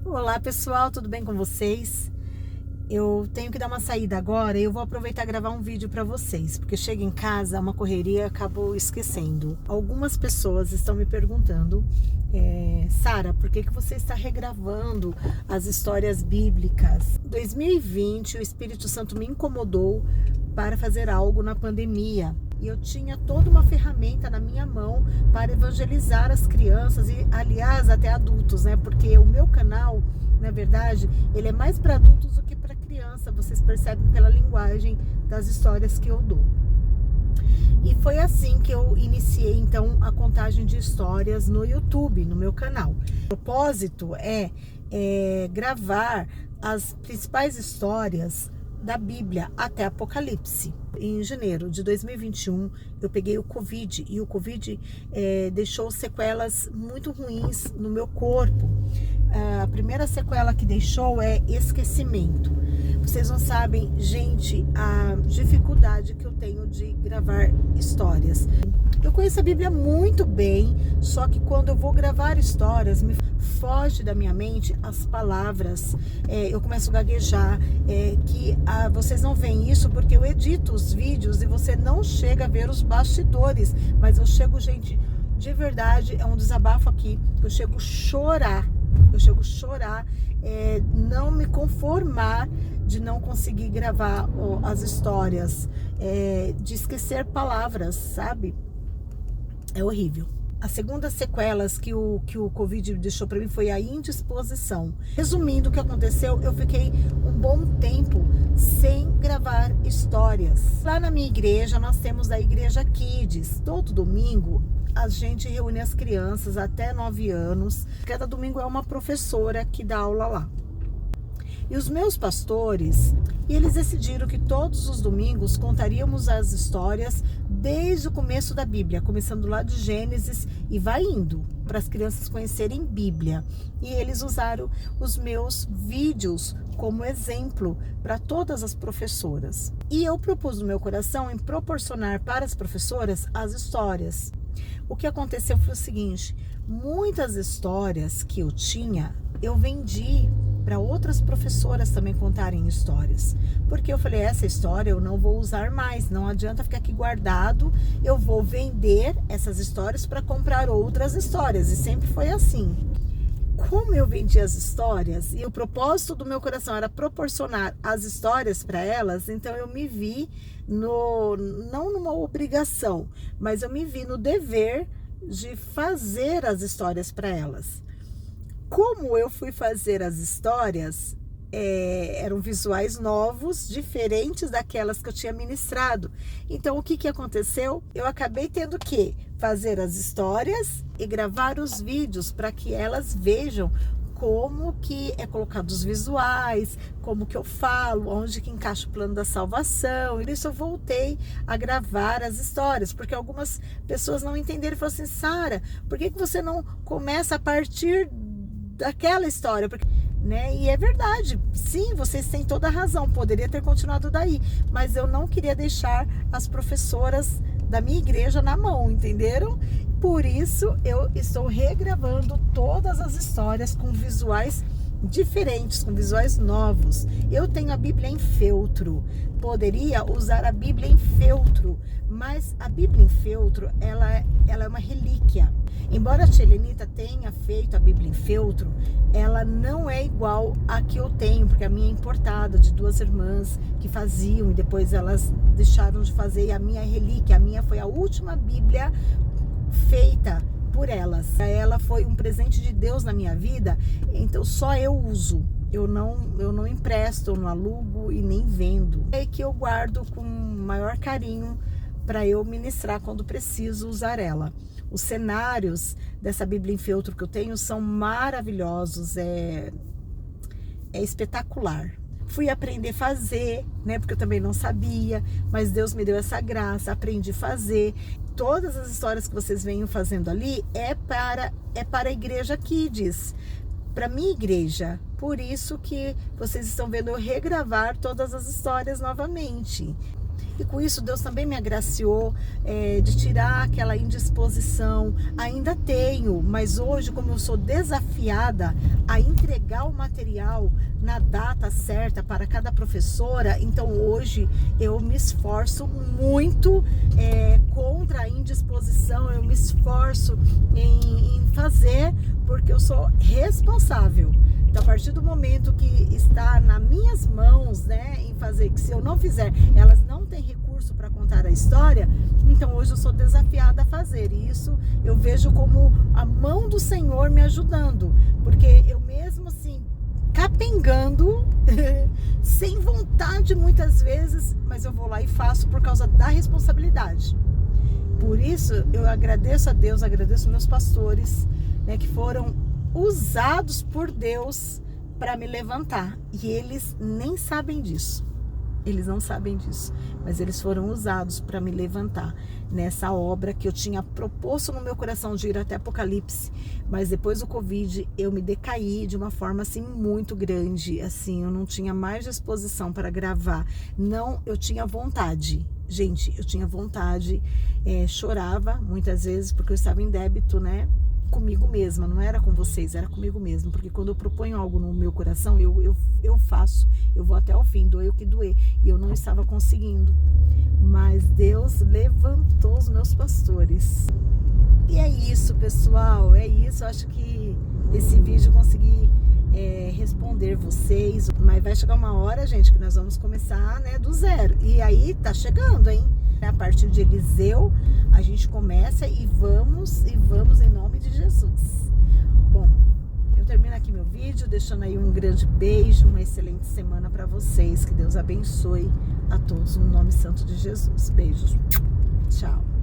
Olá pessoal, tudo bem com vocês? Eu tenho que dar uma saída agora e eu vou aproveitar e gravar um vídeo para vocês, porque chego em casa, uma correria, e acabo esquecendo. Algumas pessoas estão me perguntando, Sara, por que você está regravando as histórias bíblicas? Em 2020, o Espírito Santo me incomodou para fazer algo na pandemia. E eu tinha toda uma ferramenta na minha mão para evangelizar as crianças e, aliás, até adultos, né? Porque o meu canal, na verdade, ele é mais para adultos do que para criança. Vocês percebem pela linguagem das histórias que eu dou. E foi assim que eu iniciei, então, a contagem de histórias no YouTube, no meu canal. O propósito é gravar as principais histórias da Bíblia até Apocalipse. Em janeiro de 2021, eu peguei o Covid e o Covid deixou sequelas muito ruins no meu corpo. A primeira sequela que deixou é esquecimento. Vocês não sabem, gente, a dificuldade que eu tenho de gravar histórias. Eu conheço a Bíblia muito bem, só que quando eu vou gravar histórias, me foge da minha mente as palavras, eu começo a gaguejar, vocês não veem isso porque eu edito os vídeos e você não chega a ver os bastidores, mas eu chego, gente, de verdade, é um desabafo aqui, eu chego a chorar, não me conformar de não conseguir gravar as histórias, de esquecer palavras, sabe? É horrível. A segunda sequelas que o Covid deixou para mim foi a indisposição. Resumindo o que aconteceu, eu fiquei um bom tempo sem gravar histórias. Lá na minha igreja, nós temos a Igreja Kids. Todo domingo, a gente reúne as crianças até 9 anos. Cada domingo é uma professora que dá aula lá. E os meus pastores, eles decidiram que todos os domingos contaríamos as histórias desde o começo da Bíblia, começando lá de Gênesis e vai indo para as crianças conhecerem Bíblia. E eles usaram os meus vídeos como exemplo para todas as professoras. E eu propus no meu coração em proporcionar para as professoras as histórias. O que aconteceu foi o seguinte: muitas histórias que eu tinha, eu vendi para outras professoras também contarem histórias. Porque eu falei, essa história eu não vou usar mais, não adianta ficar aqui guardado, eu vou vender essas histórias para comprar outras histórias. E sempre foi assim. Como eu vendi as histórias, e o propósito do meu coração era proporcionar as histórias para elas, então eu me vi não numa obrigação, mas eu me vi no dever de fazer as histórias para elas. Como eu fui fazer as histórias, eram visuais novos, diferentes daquelas que eu tinha ministrado. Então, o que aconteceu? Eu acabei tendo que fazer as histórias e gravar os vídeos para que elas vejam como que é colocado os visuais, como que eu falo, onde que encaixa o plano da salvação. E isso eu voltei a gravar as histórias, porque algumas pessoas não entenderam e falaram assim, Sara, por que você não começa a partir daquela história? Porque, né? E é verdade, sim, vocês têm toda a razão, poderia ter continuado daí, mas eu não queria deixar as professoras da minha igreja na mão, entenderam? Por isso eu estou regravando todas as histórias com visuais diferentes, com visuais novos. Eu tenho a Bíblia em feltro, poderia usar a Bíblia em feltro, mas a Bíblia em feltro, ela é uma relíquia. Embora a tia Helenita tenha feito a Bíblia em feltro, ela não é igual a que eu tenho, porque a minha é importada, de 2 irmãs que faziam e depois elas deixaram de fazer, e a minha é relíquia. A minha foi a última Bíblia feita por elas. Ela foi um presente de Deus na minha vida, então só eu uso. Eu não empresto, eu não alugo e nem vendo. É que eu guardo com maior carinho para eu ministrar quando preciso usar ela. Os cenários dessa Bíblia em feltro que eu tenho são maravilhosos, é espetacular. Fui aprender a fazer, né? Porque eu também não sabia, mas Deus me deu essa graça, aprendi a fazer. Todas as histórias que vocês venham fazendo ali é para a Igreja Kids, para minha igreja. Por isso que vocês estão vendo eu regravar todas as histórias novamente. E com isso Deus também me agraciou de tirar aquela indisposição. Ainda tenho, mas hoje, como eu sou desafiada a entregar o material na data certa para cada professora, então hoje eu me esforço muito contra a indisposição, eu me esforço em fazer, porque eu sou responsável. Então, a partir do momento que está nas minhas mãos, né, em fazer, que se eu não fizer, elas não têm recurso para contar a história, então hoje eu sou desafiada a fazer. E isso eu vejo como a mão do Senhor me ajudando, porque eu mesmo assim, capengando, sem vontade muitas vezes, mas eu vou lá e faço por causa da responsabilidade. Por isso, eu agradeço a Deus, agradeço meus pastores, né, que foram usados por Deus para me levantar. E eles nem sabem disso. Eles não sabem disso. Mas eles foram usados para me levantar nessa obra que eu tinha proposto no meu coração de ir até Apocalipse. Mas depois do Covid, eu me decaí de uma forma assim muito grande. Assim, eu não tinha mais disposição para gravar. Não, eu tinha vontade. Gente, eu tinha vontade. Chorava muitas vezes porque eu estava em débito, né? Comigo mesma, não era com vocês, era comigo mesma, porque quando eu proponho algo no meu coração, eu faço, eu vou até o fim, doer o que doer, e eu não estava conseguindo, mas Deus levantou os meus pastores. E é isso, pessoal, é isso. Eu acho que nesse vídeo eu consegui responder vocês, mas vai chegar uma hora, gente, que nós vamos começar, né, do zero, e aí tá chegando, hein? A partir de Eliseu, a gente começa e vamos em nome de Jesus. Bom, eu termino aqui meu vídeo, deixando aí um grande beijo, uma excelente semana para vocês. Que Deus abençoe a todos no nome santo de Jesus. Beijos. Tchau.